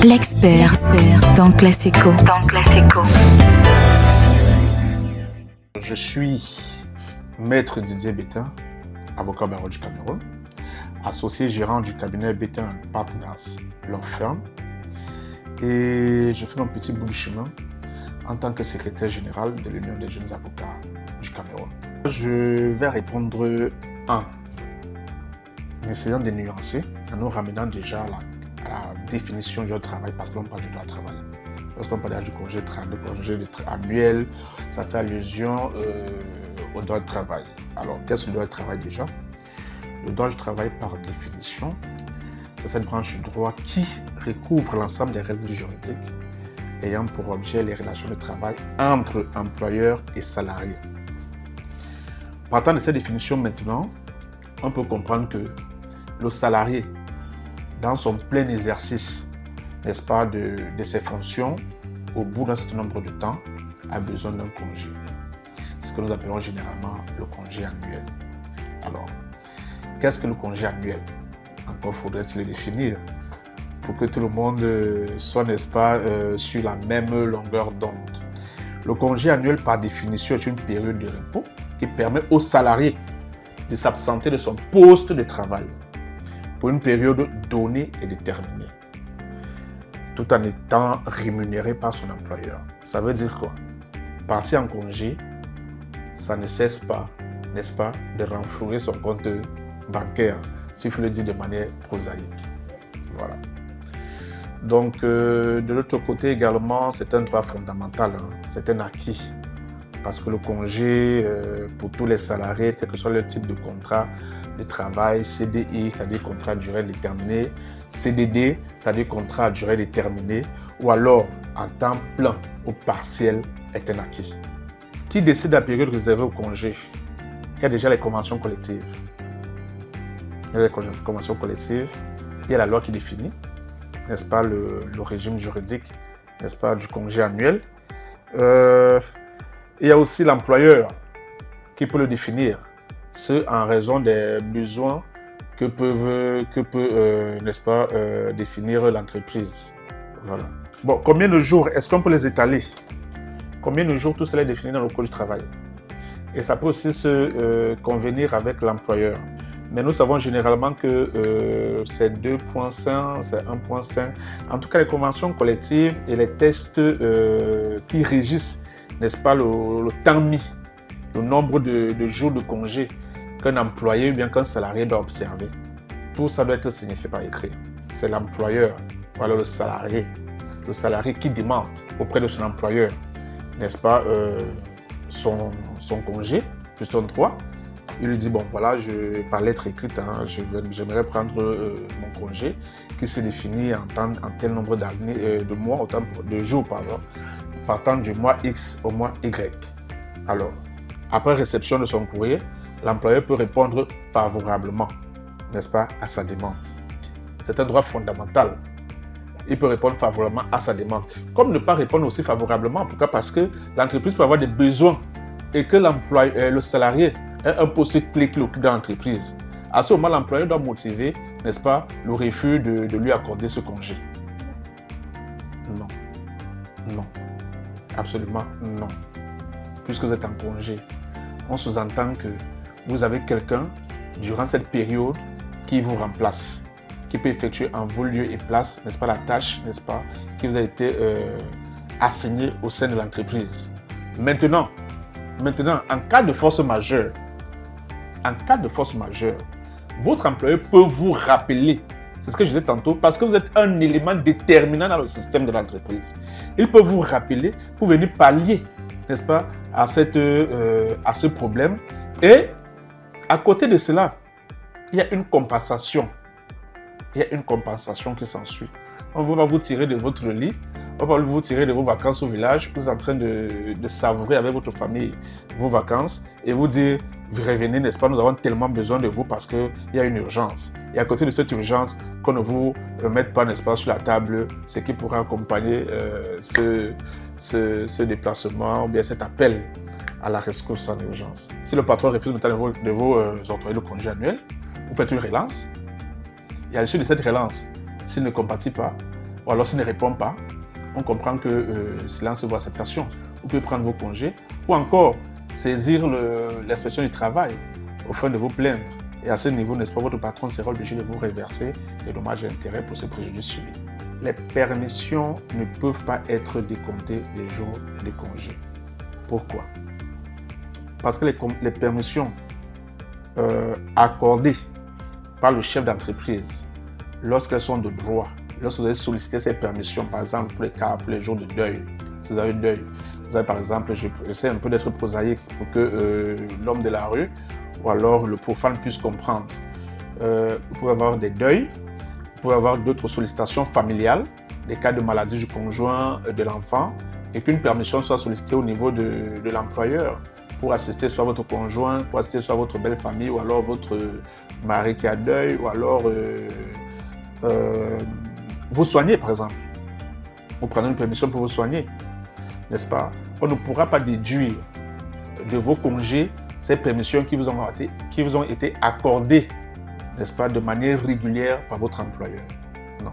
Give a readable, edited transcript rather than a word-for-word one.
L'expert dans Classico. Je suis Maître Didier Bétain, avocat barreau du Cameroun, associé gérant du cabinet Bétain Partners, leur firme, et je fais mon petit bout du chemin en tant que secrétaire général de l'Union des jeunes avocats du Cameroun. Je vais répondre en essayant de nuancer, en nous ramenant déjà à la définition du droit de travail, parce que l'on parle du droit de travail. Lorsqu'on parle du congé annuel, ça fait allusion au droit de travail. Alors, qu'est-ce que le droit de travail déjà? Le droit du travail, par définition, c'est cette branche du droit qui recouvre l'ensemble des règles juridiques ayant pour objet les relations de travail entre employeurs et salariés. Partant de cette définition maintenant, on peut comprendre que le salarié, dans son plein exercice, n'est-ce pas, de ses fonctions, au bout d'un certain nombre de temps, a besoin d'un congé. C'est ce que nous appelons généralement le congé annuel. Alors, qu'est-ce que le congé annuel? Encore faudrait-il le définir pour que tout le monde soit, n'est-ce pas, sur la même longueur d'onde. Le congé annuel, par définition, est une période de repos qui permet au salarié de s'absenter de son poste de travail pour une période donnée et déterminée, tout en étant rémunéré par son employeur. Ça veut dire quoi? Partir en congé, ça ne cesse pas, n'est-ce pas, de renflouer son compte bancaire, s'il faut le dire de manière prosaïque. Voilà. Donc, de l'autre côté également, c'est un droit fondamental, c'est un acquis. Parce que le congé, pour tous les salariés, quel que soit le type de contrat de travail, CDI, c'est-à-dire contrat à durée déterminée, CDD, c'est-à-dire contrat à durée déterminée, ou alors en temps plein ou partiel, est un acquis. Qui décide de la période réservée au congé? Il y a déjà les conventions collectives. Il y a les conventions collectives, il y a la loi qui définit, n'est-ce pas, le régime juridique, n'est-ce pas, du congé annuel. Il y a aussi l'employeur qui peut le définir, ce en raison des besoins que peut n'est-ce pas, définir l'entreprise. Voilà. Bon, combien de jours est-ce qu'on peut les étaler? Combien de jours tout cela est défini dans le code du travail? Et ça peut aussi se convenir avec l'employeur. Mais nous savons généralement que c'est 2.5, c'est 1.5. En tout cas, les conventions collectives et les textes qui régissent, n'est-ce pas, le temps mis, le nombre de jours de congé qu'un employé ou bien qu'un salarié doit observer. Tout ça doit être signifié par écrit. C'est l'employeur, voilà, le salarié qui demande auprès de son employeur, n'est-ce pas, son congé, plus son droit. Il lui dit, bon voilà, par lettre écrite, j'aimerais prendre mon congé qui se définit en tel nombre d'années, de mois, autant de jours, pardon, partant du mois X au mois Y. Alors, après réception de son courrier, l'employeur peut répondre favorablement, n'est-ce pas, à sa demande. C'est un droit fondamental. Il peut répondre favorablement à sa demande. Comme ne pas répondre aussi favorablement, pourquoi? Parce que l'entreprise peut avoir des besoins et que le salarié ait un poste clé dans l'entreprise. À ce moment, l'employeur doit motiver, n'est-ce pas, le refus de lui accorder ce congé. Non. Non. Absolument non. Puisque vous êtes en congé, on sous-entend que vous avez quelqu'un durant cette période qui vous remplace, qui peut effectuer en vos lieux et places, n'est-ce pas, la tâche, n'est-ce pas, qui vous a été assignée au sein de l'entreprise. Maintenant, en cas de force majeure, votre employeur peut vous rappeler. C'est ce que je disais tantôt, parce que vous êtes un élément déterminant dans le système de l'entreprise. Il peut vous rappeler pour venir pallier, n'est-ce pas, à ce problème. Et à côté de cela, il y a une compensation. Il y a une compensation qui s'ensuit. On va vous tirer de votre lit, on va vous tirer de vos vacances au village. Vous êtes en train de savourer avec votre famille vos vacances et vous dire, vous revenez, n'est-ce pas, nous avons tellement besoin de vous parce qu'il y a une urgence. Et à côté de cette urgence, qu'on ne vous mette pas, n'est-ce pas, sur la table, ce qui pourrait accompagner ce déplacement ou bien cet appel à la rescousse en urgence. Si le patron refuse maintenant de vous octroyer le congé annuel, vous faites une relance. Et à l'issue de cette relance, s'il ne compatit pas, ou alors s'il ne répond pas, on comprend que silence vaut acceptation. Vous pouvez prendre vos congés ou encore saisir l'inspection du travail au fond de vous plaindre. Et à ce niveau, n'est-ce pas, votre patron sera obligé de vous reverser les dommages et intérêts pour ce préjudice subi. Les permissions ne peuvent pas être décomptées des jours de congé. Pourquoi? Parce que les permissions accordées par le chef d'entreprise, lorsqu'elles sont de droit, lorsque vous avez sollicité ces permissions, par exemple pour les jours de deuil, si vous avez deuil, vous avez par exemple, j'essaie un peu d'être prosaïque pour que l'homme de la rue ou alors le profane puisse comprendre. Vous pouvez avoir des deuils, vous pouvez avoir d'autres sollicitations familiales, des cas de maladie du conjoint, de l'enfant, et qu'une permission soit sollicitée au niveau de l'employeur pour assister soit votre conjoint, pour assister soit votre belle famille, ou alors votre mari qui a deuil, ou alors vous soigner par exemple. Vous prenez une permission pour vous soigner, n'est-ce pas? On ne pourra pas déduire de vos congés ces permissions qui vous ont été accordées, n'est-ce pas, de manière régulière par votre employeur. Non.